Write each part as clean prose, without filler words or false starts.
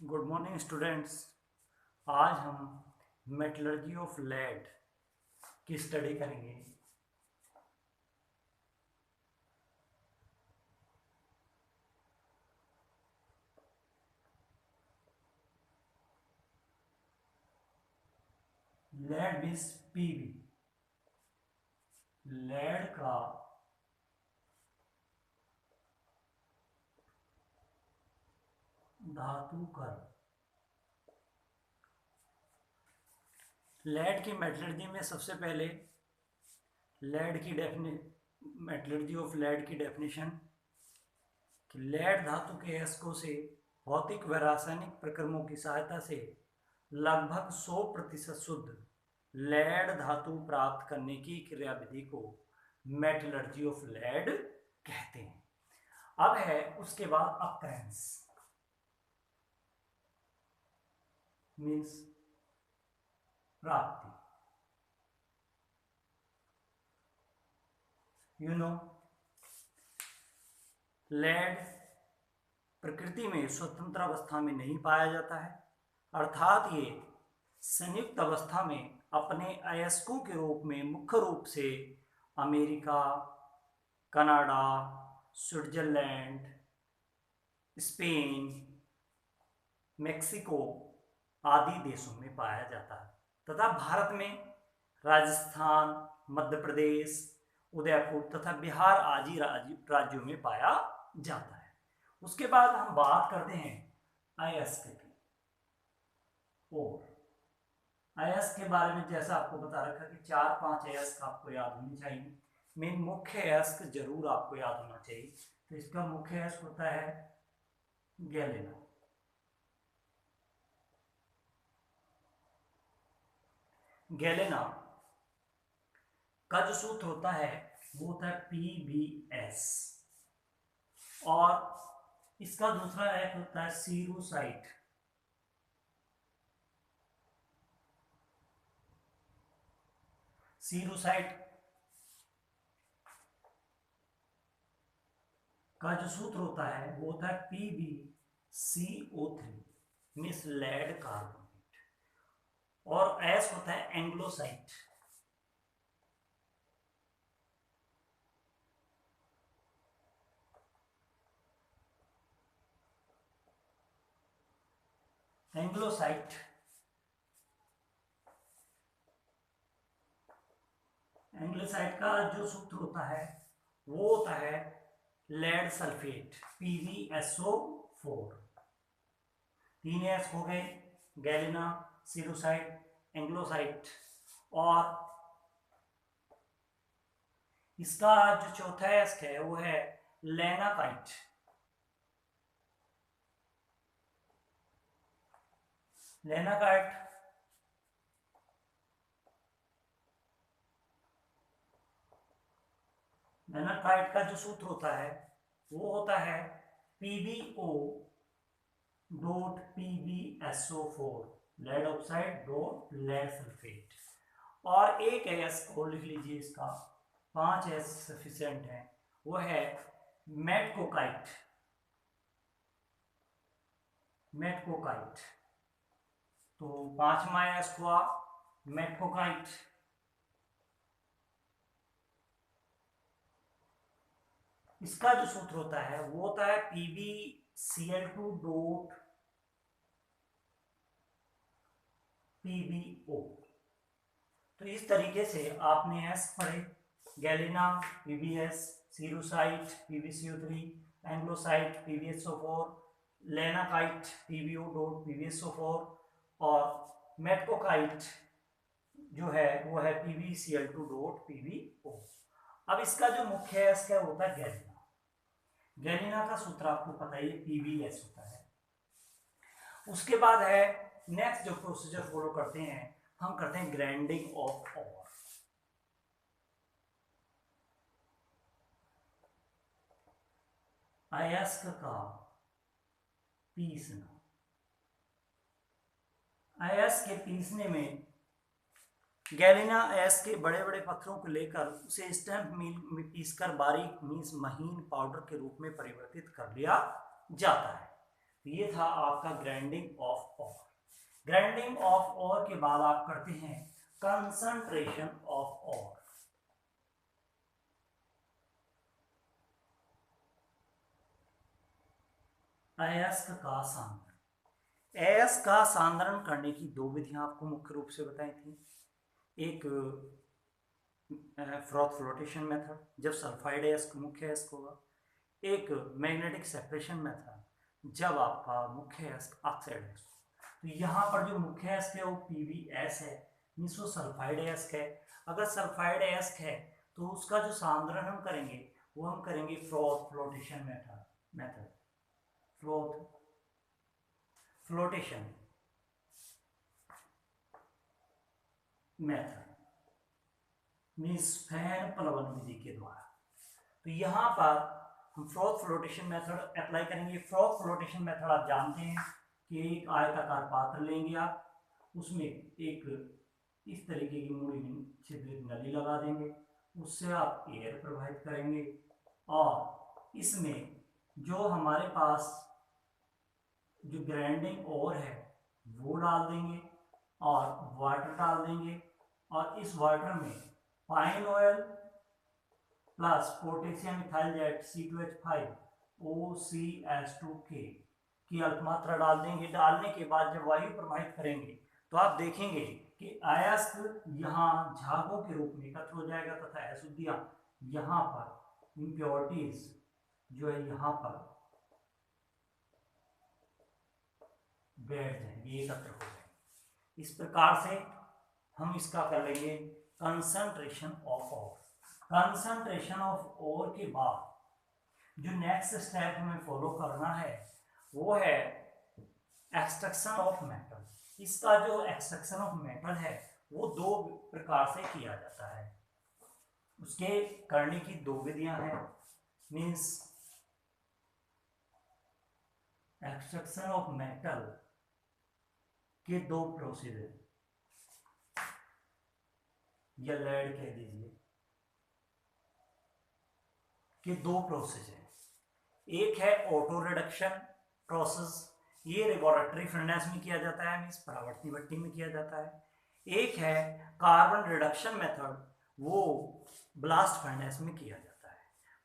Good morning students. आज हम metallurgy of lead की स्टडी करेंगे। Lead means PB. लेड का धातु कण। लेड की मेटलर्जी में सबसे पहले लेड की मेटलर्जी ऑफ लेड की डेफिनेशन कि लेड धातु के अयस्कों से भौतिक व रासायनिक प्रक्रमों की सहायता से लगभग 100% शुद्ध लेड धातु प्राप्त करने की क्रियाविधि को मेटलर्जी ऑफ लेड कहते हैं। अब है उसके बाद अक्रेंस मीन्स प्राप्ति। लेड प्रकृति में स्वतंत्र अवस्था में नहीं पाया जाता है, अर्थात ये संयुक्त अवस्था में अपने अयस्कों के रूप में मुख्य रूप से America, Canada, Switzerland, Spain, Mexico आदि देशों में पाया जाता है तथा भारत में राजस्थान, मध्य प्रदेश, उदयपुर तथा बिहार आदि राज्यों में पाया जाता है। उसके बाद हम बात करते हैं अयस्क की। और अयस्क के बारे में जैसा आपको बता रखा कि 4-5 अयस्क आपको याद होने चाहिए। मेन मुख्य अयस्क जरूर आपको याद होना चाहिए। तो इसका मुख्य अयस्क होता है गैलेना। गैलेना का जो सूत्र होता है वो होता है PbS, और इसका दूसरा एक होता है सीरोसाइट। सीरोसाइट का जो सूत्र होता है वो होता है PbCO3 मीन्स लेड कार्बोनेट, और एस होता है एंग्लोसाइट। एंग्लोसाइट एंग्लोसाइट का जो सूत्र होता है वो होता है लेड सल्फेट PbSO4। 3 एस हो गए, गैलेना, सीरोसाइट, एंग्लोसाइट। और इसका जो चौथा एस है वो है लेनाकाइट। लेनाकाइट लेनाकाइट का जो सूत्र होता है वो होता है PbO.PbSO4 lead oxide dot lead sulphate. और एक एस को लिख लीजिए, इसका 5 एस सफिशिएंट है, वो है मेटकोकाइट। मेटकोकाइट तो 5वां एस हुआ मेटकोकाइट। इसका जो सूत्र होता है वो होता है PbCl2.PbO। तो इस तरीके से आपने एस पढ़े, galena PbS, सीरोसाइट PbCO3, एंग्लोसाइट PbSO4, लेनाकाइट PbO.PbSO4 और मेटकोकाइट जो है वो है PbCl2.PbO। अब इसका जो मुख्य एस क्या होता है गैलेना। गैलेना का सूत्र आपको पता ही PbS होता है। उसके बाद है नेक्स्ट जो प्रोसीजर फॉलो करते हैं, हम करते हैं ग्राइंडिंग ऑफ ओर। अयस्क का पीसना। अयस्क के पीसने में गैलेना अयस्क के बड़े बड़े पत्थरों को लेकर उसे स्टैम्प मिल में पीसकर बारीक मीन्स महीन पाउडर के रूप में परिवर्तित कर लिया जाता है। तो ये था आपका ग्राइंडिंग ऑफ और। ग्राइंडिंग ऑफ और के बाद आप करते हैं कंसंट्रेशन ऑफ और। अयस्क का सांद्रण। अयस्क का सांद्रण करने की दो विधियां आपको मुख्य रूप से बताई थी। एक फ्रॉथ फ्लोटेशन मेथड जब सल्फाइड अयस्क मुख्य अयस्क होगा, एक मैग्नेटिक सेपरेशन मेथड जब आपका मुख्य अयस्क ऑक्साइड अयस्क। तो यहाँ पर जो मुख्य अयस्क है वो PbS है, मीन्स वो सल्फाइड अयस्क है। अगर सल्फाइड अयस्क है तो उसका जो सांद्रण हम करेंगे वो हम करेंगे froth flotation method froth flotation method means फैन प्लवन विधि के द्वारा। तो यहाँ पर हम फ्रॉथ फ्लोटेशन मेथड अप्लाई करेंगे। फ्रॉथ फ्लोटेशन मेथड आप जानते हैं कि एक आयताकार पात्र लेंगे आप, उसमें एक इस तरीके की मुड़ी छिद्रित नली लगा देंगे, उससे आप एयर प्रवाहित करेंगे और इसमें जो हमारे पास जो ग्राइंडिंग और है वो डाल देंगे और वाटर डाल देंगे और इस वाटर में pine oil plus potassium methyl C2H5 OCS2K की अल्पमात्रा डाल देंगे। डालने के बाद जब वायु प्रवाहित करेंगे तो आप देखेंगे कि अयस्क यहाँ झागों के रूप में एकत्र हो जाएगा तथा अशुद्धियां यहाँ पर इम्प्योरिटीज जो है यहाँ पर बैठ जाएंगे, एकत्र हो जाएंगे। इस प्रकार से हम इसका कर लेंगे कंसंट्रेशन ऑफ और। कंसंट्रेशन ऑफ और के बाद जो नेक्स्ट स्टेप हमें फॉलो करना है वो है एक्सट्रैक्शन ऑफ मेटल। इसका जो एक्सट्रैक्शन ऑफ मेटल है वो दो प्रकार से किया जाता है। उसके करने की दो विधियां हैं, मींस एक्सट्रैक्शन ऑफ मेटल के दो प्रोसीजर या लेड कह दीजिए कि दो प्रोसेस है। एक है ऑटो रिडक्शन प्रोसेस, ये लेबोरेटरी फर्नेस में किया जाता है, मींस परावर्तनी भट्टी में किया जाता है। एक है कार्बन रिडक्शन मेथड, वो ब्लास्ट फर्नेस में किया जाता है।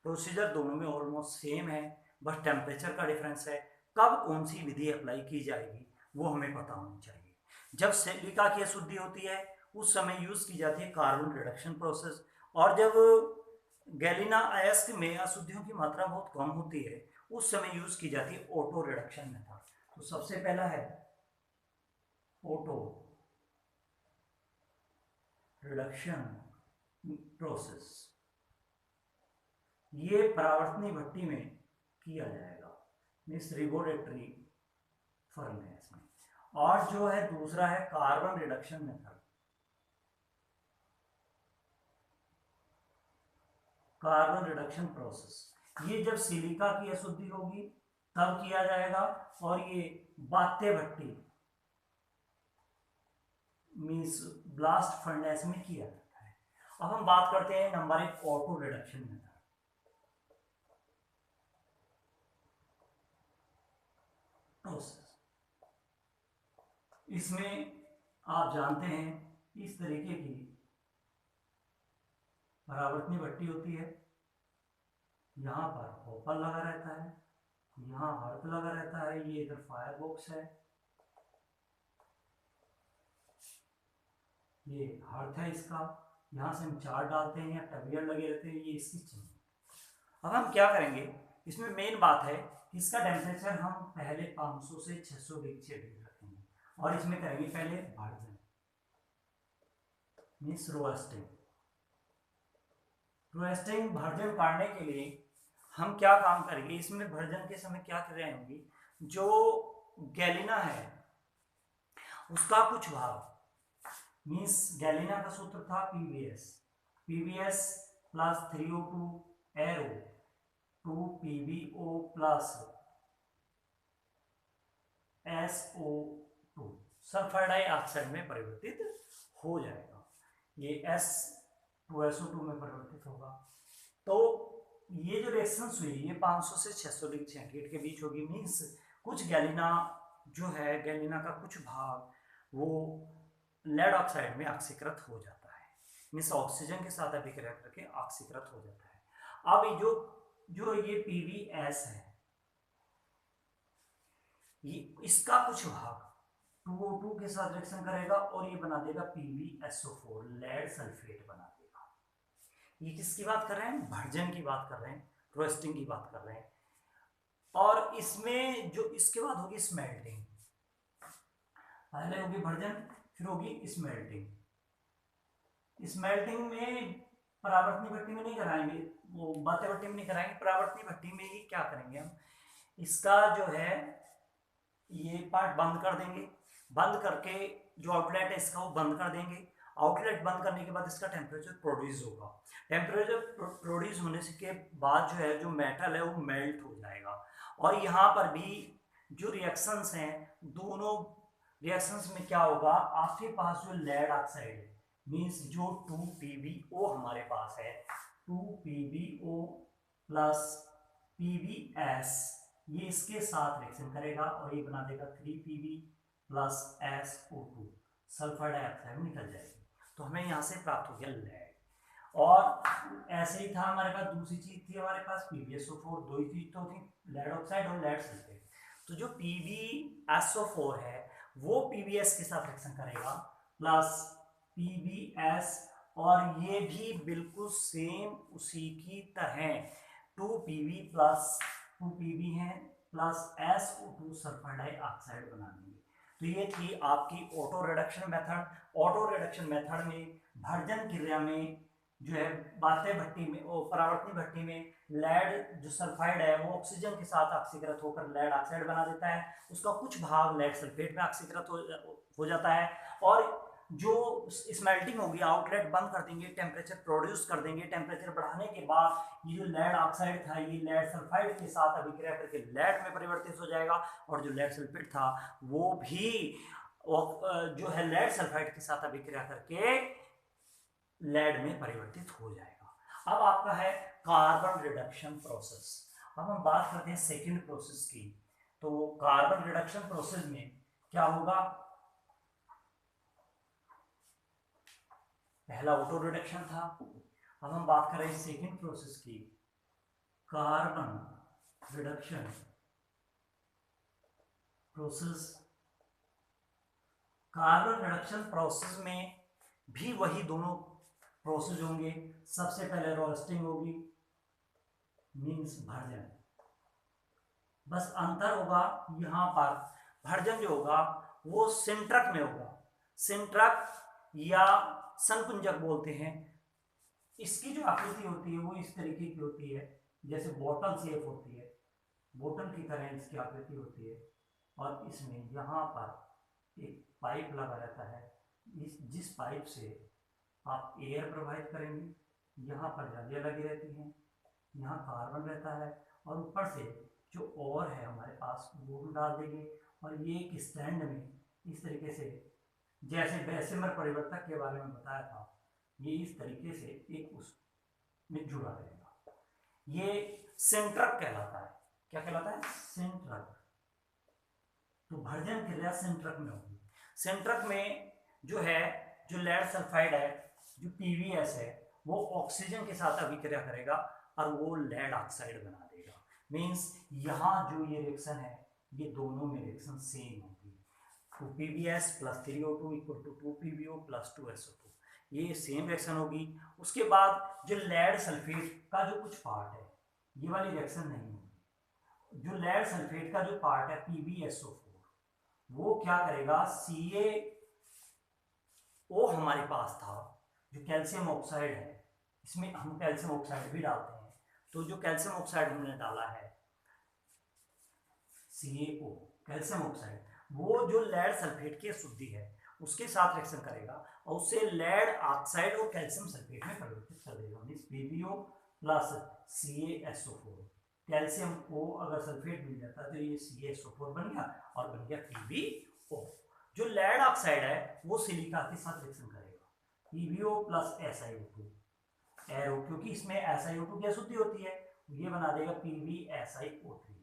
प्रोसीजर दोनों में ऑलमोस्ट सेम है, बस टेम्परेचर का डिफरेंस है। कब कौन सी विधि अप्लाई की जाएगी वो हमें पता होनी चाहिए। जब सिलिका की अशुद्धि होती है उस समय यूज की जाती है कार्बन रिडक्शन प्रोसेस, और जब गैलिना अयस्क में अशुद्धियों की मात्रा बहुत कम होती है उस समय यूज की जाती है ऑटो रिडक्शन मेथड। तो सबसे पहला है ऑटो रिडक्शन प्रोसेस, ये परावर्तनी भट्टी में किया जाएगा, मीन्स लेबोरेटरी फर्नेस में। और जो है दूसरा है carbon reduction method. Carbon reduction process, ये जब सिलिका की अशुद्धि होगी तब किया जाएगा और ये बात्य भट्टी मींस ब्लास्ट फर्नेस में किया जाता है। अब हम बात करते हैं नंबर एक ऑटो रिडक्शन मेथड। प्रोसेस इसमें आप जानते हैं इस तरीके की परावर्तनी भट्टी होती है, यहाँ पर हॉपर लगा रहता है, यहाँ हर्थ लगा रहता है, ये इधर फायर बॉक्स है, ये हर्थ है इसका, यहाँ से हम चार डालते हैं या टबियर लगे रहते हैं, ये इसकी चिन्ह। अब हम क्या करेंगे, इसमें मेन बात है कि इसका टेम्परेचर हम पहले 500 से 600 डिग्री सेल्सियस रखेंगे और इसमें करेंगे पहले version means roasting. Roasting version काटने के लिए हम क्या काम करेंगे, इसमें भर्जन के समय क्या कर रहे होंगे, जो गैलिना है उसका कुछ भाग मीन्स गैलिना का सूत्र था PbS plus 3O2 arrow 2 PbO plus SO2 sulphur dioxide में परिवर्तित हो जाएगा, ये S2SO2 में परिवर्तित होगा। तो ये जो रिएक्शंस हुई ये 500 से 600 डिग्री सेंटीग्रेड के बीच होगी, मीन्स कुछ गैलिना जो है, गैलिना का कुछ भाग वो लेड ऑक्साइड में ऑक्सीकृत हो जाता है, मीन्स ऑक्सीजन के साथ अभिक्रिया करके ऑक्सीकृत हो जाता है। अब जो जो ये PbS है, ये इसका कुछ भाग 2O2 के साथ रिएक्शन करेगा और ये बना देगा PbSO4, लेड सल्फेट बना देगा। ये किसकी बात कर रहे हैं? भर्जन की बात कर रहे हैं, रोस्टिंग की बात कर रहे हैं। और इसमें जो इसके बाद होगी स्मेल्टिंग, पहले होगी भर्जन, फिर होगी स्मेल्टिंग। स्मेल्टिंग में परावर्तनीय भट्टी में नहीं कराएंगे, वो बातें भट्टी में नहीं कराएंगे, परावर्तनीय भट्टी में ही क्या करेंगे हम, इसका जो है ये पार्ट बंद कर देंगे, बंद करके जो आउटलेट है इसका वो बंद कर देंगे। आउटलेट बंद करने के बाद इसका टेम्परेचर प्रोड्यूस होगा। टेम्परेचर प्रोड्यूस होने के बाद जो है, जो मेटल है वो मेल्ट हो जाएगा। और यहाँ पर भी जो रिएक्शंस हैं, दोनों रिएक्शंस में क्या होगा, आपके पास जो लेड ऑक्साइड है, मीन्स जो 2PbO हमारे पास है, 2PbO प्लस PbS, ये इसके साथ रिएक्शन करेगा और ये बना देगा 3Pb plus SO2, sulphur dioxide निकल जाएगी। तो हमें यहाँ से प्राप्त हो गया लेड। और ऐसे ही था हमारे पास, दूसरी चीज थी हमारे पास PbSO4, दो ही चीज तो थी, लेड ऑक्साइड और लेड सल्फेट। तो जो PbSO4 है वो PbS के साथ रिएक्शन करेगा प्लस PbS, और ये भी बिल्कुल सेम उसी की तरह 2Pb प्लस 2Pb है प्लस SO2 सल्फर डाइऑक्साइड बना देंगे। तो ये थी आपकी auto reduction method. Auto reduction method में भर्जन क्रिया में जो है बातें भट्टी में, परावर्तनीय भट्टी में लेड जो सल्फाइड है वो ऑक्सीजन के साथ ऑक्सीकृत होकर लेड ऑक्साइड बना देता है, उसका कुछ भाग लेड सल्फेट में ऑक्सीकृत हो जाता है। और जो स्मेल्टिंग होगी, आउटलेट बंद कर देंगे, टेम्परेचर प्रोड्यूस कर देंगे, टेम्परेचर बढ़ाने के बाद ये जो लेड ऑक्साइड था ये लेड सल्फाइड के साथ अभिक्रिया करके लेड में परिवर्तित हो जाएगा, और जो लेड सल्फेट था वो भी जो है लेड सल्फाइड के साथ अभिक्रिया करके लेड में परिवर्तित हो जाएगा। अब आपका है कार्बन रिडक्शन प्रोसेस। अब हम बात करते हैं सेकंड प्रोसेस की। तो कार्बन रिडक्शन प्रोसेस में क्या होगा, पहला ऑटो रिडक्शन था, अब हम बात कर रहे हैं सेकंड प्रोसेस की, carbon reduction process. Carbon reduction process में भी वही दोनों प्रोसेस होंगे। सबसे पहले रोस्टिंग होगी, मीन्स भर्जन, बस अंतर होगा यहाँ पर, भर्जन जो होगा वो सिंट्रक में होगा। सिंट्रक या संकुंजक बोलते हैं। इसकी जो आकृति होती है वो इस तरीके की होती है, जैसे बॉटल शेप होती है, बोतल की तरह इसकी आकृति होती है। और इसमें यहाँ पर एक पाइप लगा रहता है, जिस पाइप से आप एयर प्रवाहित करेंगे, यहाँ पर जालियाँ लगी रहती हैं, यहाँ कार्बन रहता है, और ऊपर से जो और है हमारे पास वो भी डाल देंगे। और ये एक स्टैंड में इस तरीके से, जैसे बेसिमर परिवर्तक के बारे में बताया था, ये इस तरीके से एक उसमें जुड़ा रहेगा। ये सेंट्रक कहलाता है। क्या कहलाता है? सेंट्रक। तो भर्जन क्रिया सेंट्रक में होगी। सेंट्रक में जो है, जो लेड सल्फाइड है, जो PbS है, वो ऑक्सीजन के साथ अभिक्रिया करेगा और वो लेड ऑक्साइड बना देगा। मीन्स यहाँ जो ये रिएक्शन है, ये दोनों में रिएक्शन सेम होगी। 2PbS plus 3O2 equal to 2PbO plus 2SO2, ये सेम रिएक्शन होगी। उसके बाद जो लेड सल्फेट का जो कुछ पार्ट है, ये वाली रिएक्शन नहीं होगी। जो लेड सल्फेट का जो पार्ट है PbSO4, वो क्या करेगा, CaO हमारे पास था, जो कैल्शियम ऑक्साइड है, इसमें हम कैल्शियम ऑक्साइड भी डालते हैं। तो जो कैल्शियम ऑक्साइड हमने डाला है CaO, कैल्शियम ऑक्साइड, वो जो लेड सल्फेट की अशुद्धि है उसके साथ रिएक्शन करेगा और उससे लेड ऑक्साइड और कैल्शियम सल्फेट में परिवर्तित कर देगा। Means PbO plus CaSO4, calcium O अगर सल्फेट मिल जाता है तो ये CaSO4 बन गया और बन गया PbO। जो लेड ऑक्साइड है वो सिलिका के साथ रिएक्शन करेगा, PbO प्लस SiO2 एरो, क्योंकि इसमें SiO2 की अशुद्धि होती है, ये बना देगा PbSiO3।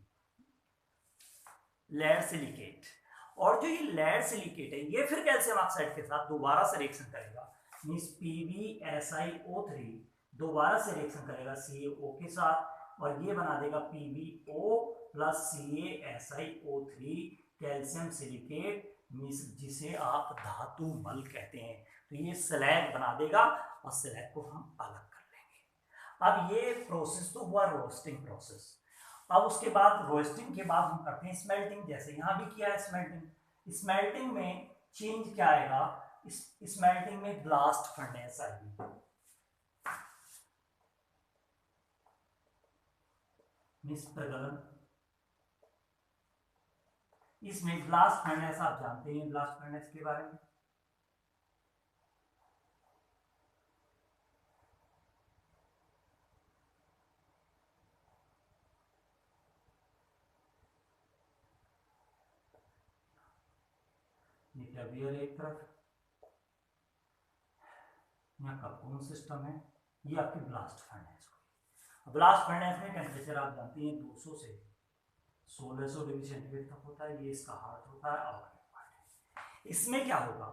Lead silicate. और जो ये लेड सिलिकेट है ये फिर कैल्शियम ऑक्साइड के साथ दोबारा से रिएक्शन करेगा, मींस PbSiO3 दोबारा से रिएक्शन करेगा CaO के साथ और ये बना देगा PbO plus CaSiO3 calcium silicate, means जिसे आप धातु मल कहते हैं। तो ये स्लैग बना देगा और स्लैग को हम अलग कर लेंगे। अब ये प्रोसेस तो हुआ रोस्टिंग प्रोसेस। अब उसके बाद रोस्टिंग के बाद हम करते हैं स्मेल्टिंग, जैसे यहाँ भी किया है स्मेल्टिंग। स्मेल्टिंग में चेंज क्या आएगा, स्मेल्टिंग में ब्लास्ट फर्नेस आएगी, मींस प्रगलन। इसमें ब्लास्ट फर्नेस आप जानते हैं ब्लास्ट फर्नेस के बारे में। ये एक तरफ यहाँ का कौन सिस्टम है, ये आपकी ब्लास्ट फर्नेस हुई। ब्लास्ट फर्नेस में टेम्परेचर आप जानते हैं 200 से 1600 डिग्री सेंटीग्रेड तक होता है, ये इसका हार्ट होता है और इसमें क्या होगा,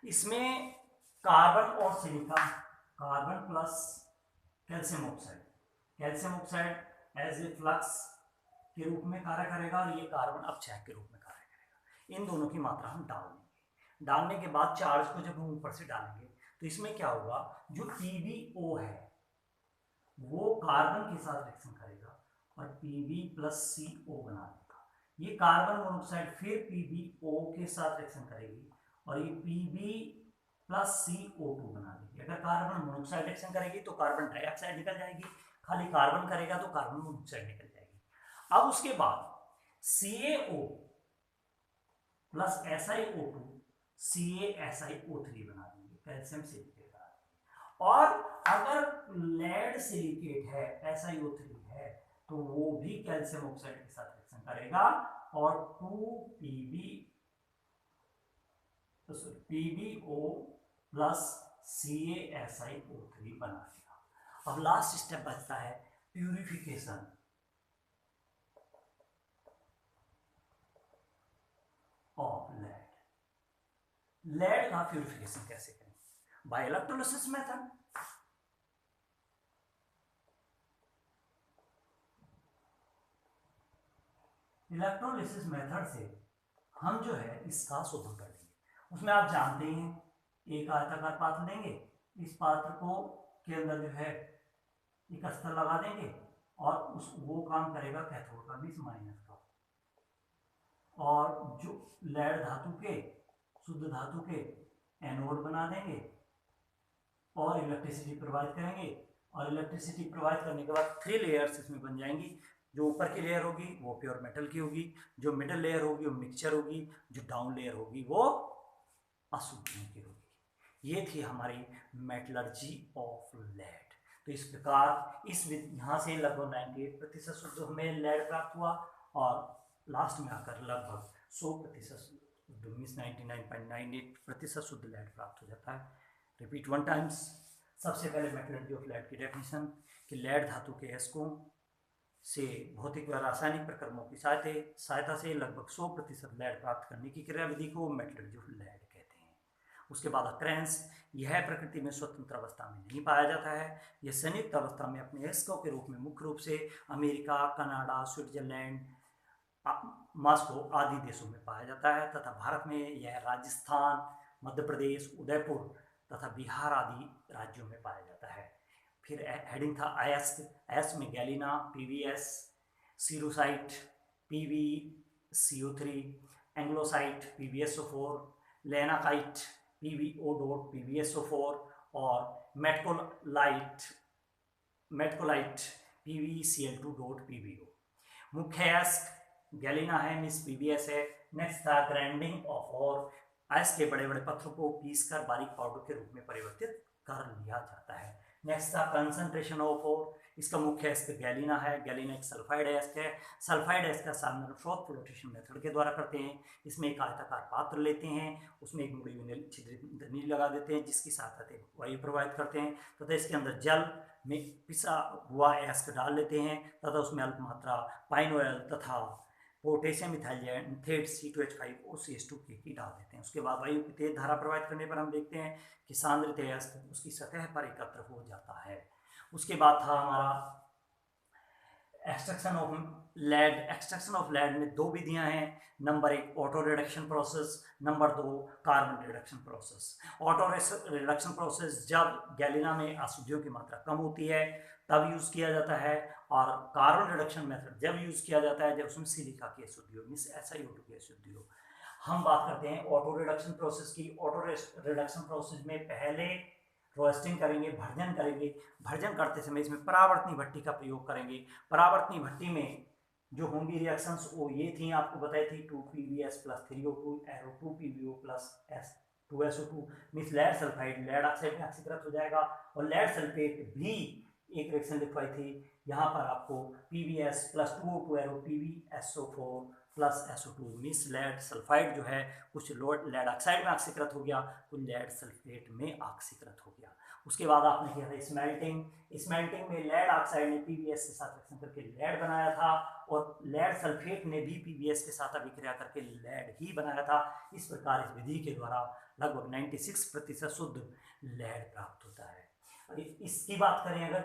इसमें कार्बन और silicon, carbon plus calcium oxide as a flux के रूप में कार्य करेगा और ये कार्बन अपचायक के रूप में कार्य करेगा। इन दोनों की मात्रा हम डाल देंगे। डालने के बाद चार्ज को जब हम ऊपर से डालेंगे तो इसमें क्या होगा, जो PbO है वो कार्बन के साथ रिएक्शन करेगा और Pb प्लस CO बना देगा। ये कार्बन मोनोऑक्साइड फिर PbO के साथ रिएक्शन करेगी और ये Pb प्लस CO2 बना देगी। अगर कार्बन मोनोऑक्साइड रिएक्शन करेगी तो कार्बन डाइऑक्साइड निकल जाएगी, खाली कार्बन करेगा तो कार्बन मोनोऑक्साइड निकल जाएगी। अब उसके बाद CaO प्लस SiO2 CaSiO3 बना देंगे, कैल्शियम सिलिकेट। और अगर लेड सिलिकेट है SiO3 है तो वो भी कैल्शियम ऑक्साइड के साथ रिएक्शन करेगा और 2PbO प्लस CaSiO3 बना देगा। अब लास्ट स्टेप बचता है प्यूरिफिकेशन। ऑफ लेड का प्यूरिफिकेशन कैसे करें, by electrolysis method. Electrolysis method से हम जो है इसका शोधन कर लेंगे। उसमें आप जानते हैं एक आयताकार पात्र लेंगे, इस पात्र को के अंदर जो है एक अस्तर लगा देंगे और उस वो काम करेगा कैथोड का 20 माइनस का, और जो लेड धातु के शुद्ध धातु के एनोड बना देंगे और इलेक्ट्रिसिटी प्रोवाइड करेंगे। और इलेक्ट्रिसिटी प्रोवाइड करने के बाद 3 लेयर्स इसमें बन जाएंगी। जो ऊपर की लेयर होगी वो प्योर मेटल की होगी, जो मिडल लेयर होगी वो मिक्सचर होगी, जो डाउन लेयर होगी वो अशुद्धियों की होगी। ये थी हमारी मेटलर्जी ऑफ लेड। तो इस प्रकार इस यहाँ से लगभग 98% शुद्ध हमें लेड प्राप्त हुआ और लास्ट में आकर लगभग 100% मीन्स 99.98% शुद्ध लेड प्राप्त हो जाता है। Repeat 1 times. सबसे पहले मेटलर्जी ऑफ लेड की डेफिनेशन कि लेड धातु के एस्कों से भौतिक व रासायनिक प्रक्रमों की सहायता से लगभग 100% लेड प्राप्त करने की क्रियाविधि को मेटलर्जी ऑफ लेड कहते हैं। उसके बाद अक्रेंस, यह प्रकृति में स्वतंत्र अवस्था में नहीं पाया जाता है, यह संयुक्त अवस्था में अपने एस्कों के रूप में मुख्य रूप से अमेरिका, कनाडा, स्विट्जरलैंड, मॉस्को आदि देशों में पाया जाता है तथा भारत में यह राजस्थान, मध्य प्रदेश, उदयपुर तथा बिहार आदि राज्यों में पाया जाता है। फिर हेडिंग था एस में Galina, PbS, सीरोसाइट, PbCO3, एंग्लोसाइट, PbSO4, लेनाकाइट, PbO, PbSO4 और मेटकोलाइट PbCl2, PbO। मुख्य एस्क गैलिना है, मिस PbS है। नेक्स्ट था ग्राइंडिंग ऑफ और आइस के बड़े बड़े पत्थरों को पीसकर बारीक पाउडर के रूप में परिवर्तित कर लिया जाता है। नेक्स्ट था कंसंट्रेशन ऑफ और, इसका मुख्य एस्क गैलिना है। गैलिना एक सल्फाइड एस्क है। सल्फाइड एस्क का सामना शॉर्ट फ्लोटेशन मेथड के द्वारा करते हैं। इसमें एक आयताकार पात्र लेते हैं, उसमें एक मुड़ी हुई छिद्रित नील लगा देते हैं जिसकी सहायता से वायु प्रोवाइड करते हैं तथा इसके अंदर जल में पिसा हुआ एस्क डाल लेते हैं तथा उसमें अल्प मात्रा पाइन ऑयल तथा पोटेशियम इथाइलजेनेट C2H5OCH2 की डाल देते हैं। उसके बाद वायु की तेज धारा प्रवाहित करने पर हम देखते हैं कि सांद्रित अयस्क उसकी सतह पर एकत्र हो जाता है। उसके बाद था हमारा एक्सट्रैक्शन ऑफ लेड में दो विधियां हैं। Number 1 auto reduction process, number 2 carbon reduction process. Auto reduction process जब गैलिना में अशुद्धियों की मात्रा कम होती है तब यूज किया जाता है, और कार्बन रिडक्शन मेथड जब यूज किया जाता है जब उसमें सिलिका की अशुद्धि हो, मींस SiO2 की अशुद्धि हो। हम बात करते हैं ऑटो रिडक्शन प्रोसेस की। ऑटो रिडक्शन प्रोसेस में पहले रोस्टिंग करेंगे, भर्जन करेंगे। भर्जन करते समय इसमें परावर्तनी भट्टी का प्रयोग करेंगे। परावर्तनी भट्टी में जो होंगी रिएक्शंस वो ये थी, आपको बताई थी 2PbS + 3O2 arrow 2PbO + 2SO2 means lead sulphide lead oxide में ऑक्सीकृत हो जाएगा। और लेड सल्फेट भी एक रिएक्शन लिखवाई थी, यहाँ पर आपको PbS + 2O2 arrow PbSO4 + SO2 means lead sulphide जो है कुछ लेड ऑक्साइड में ऑक्सीकृत हो गया, कुछ लेड सल्फेट में ऑक्सीकृत हो गया। उसके बाद आपने किया था स्मेल्टिंग। स्मेल्टिंग में लेड ऑक्साइड ने PbS के साथ रिएक्शन करके लेड बनाया था, और लेड सल्फेट ने भी PbS के साथ अभिक्रिया करके लेड ही बनाया था। इस प्रकार इस विधि के द्वारा लगभग 96% शुद्ध लेड प्राप्त होता है। इसकी बात करें अगर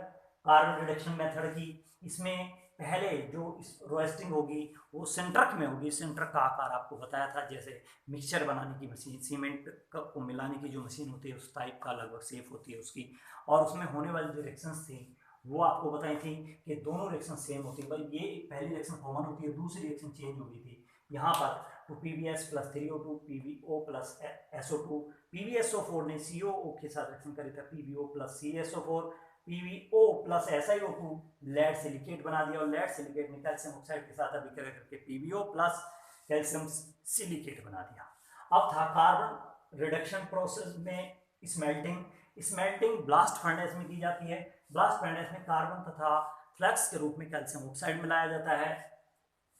कार्बन रिडक्शन मेथड की, इसमें पहले जो रोस्टिंग होगी वो सिंट्रक में होगी। सिंट्रक का आकार आपको बताया था, जैसे मिक्सचर बनाने की मशीन, सीमेंट को मिलाने की जो मशीन होती है उस टाइप का लगभग शेप होती है उसकी। और उसमें होने वाली जो रिएक्शंस थी वो आपको बताई थी कि दोनों रिएक्शन सेम होती है, पर ये पहली रिएक्शन कॉमन होती है, दूसरी रिएक्शन चेंज हो गई थी। यहाँ पर 2PbS + 3O2 PbO + SO2, PbSO4 ने COO के साथ रिएक्शन करी था, PbO + CSO4, PbO + SiO2 lead silicate बना दिया, और लेड सिलिकेट ने कैल्शियम ऑक्साइड के साथ अभिक्रिया करके PbO + कैल्शियम सिलिकेट बना दिया। अब था कार्बन रिडक्शन प्रोसेस में स्मेल्टिंग। स्मेल्टिंग ब्लास्ट फर्नेस में की जाती है। ब्लास्ट फर्नेस में कार्बन तथा फ्लैक्स के रूप में कैल्शियम ऑक्साइड मिलाया जाता है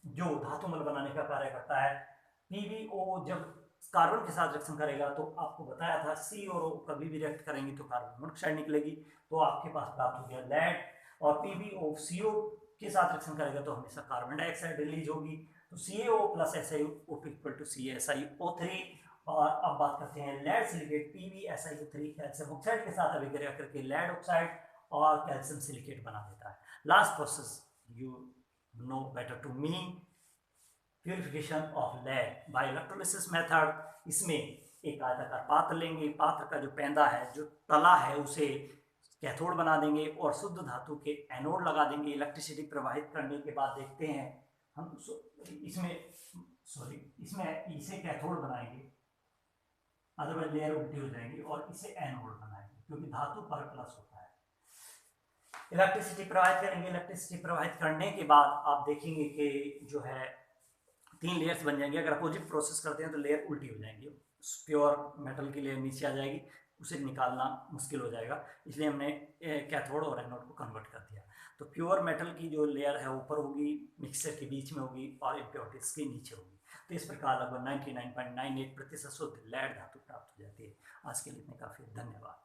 जो धातुमल बनाने का कार्य करता है। PbO जब कार्बन के साथ रिएक्शन करेगा तो आपको बताया था C और O कभी भी रिएक्ट करेंगे तो कार्बन मोनोऑक्साइड निकलेगी, तो आपके पास प्राप्त हो गया लेड। और PbO CO के साथ रिएक्शन करेगा तो हमेशा कार्बन डाइऑक्साइड रिलीज होगी, तो CaO + SiO2 = CaSiO3। और अब बात करते हैं lead silicate, PbSiO3 calcium oxide के साथ अभिक्रिया करके लेड ऑक्साइड और कैल्शियम सिलिकेट बना देता है। Last process you know better to me, purification of lead by electrolysis method. इसमें एक आयताकार पात्र लेंगे, पात्र का जो पेंदा है, जो तला है, उसे कैथोड बना देंगे और शुद्ध धातु के एनोड लगा देंगे। इलेक्ट्रिसिटी प्रवाहित करने के बाद देखते हैं हम इसमें इसे कैथोड बनाएंगे, अदरवाइज लेयर उल्टी हो जाएंगी, और इसे एनोड बनाएंगे क्योंकि धातु पर प्लस होता है। इलेक्ट्रिसिटी प्रवाहित करेंगे। इलेक्ट्रिसिटी प्रवाहित करने के बाद आप देखेंगे कि जो है 3 लेयर्स बन जाएंगे। अगर अपोजिट प्रोसेस करते हैं तो लेयर उल्टी हो जाएंगी, प्योर मेटल की लेयर नीचे आ जाएगी, उसे निकालना मुश्किल हो जाएगा, इसलिए हमने कैथोड और एनोड को कन्वर्ट कर दिया। तो प्योर मेटल की जो लेयर है ऊपर होगी, मिक्सचर के बीच में होगी, और इम्प्योरिटीज के नीचे होगी। तो इस प्रकार लगभग 99.98% शुद्ध लेड धातु प्राप्त हो जाती है। आज के लिए इतने काफ़ी, धन्यवाद।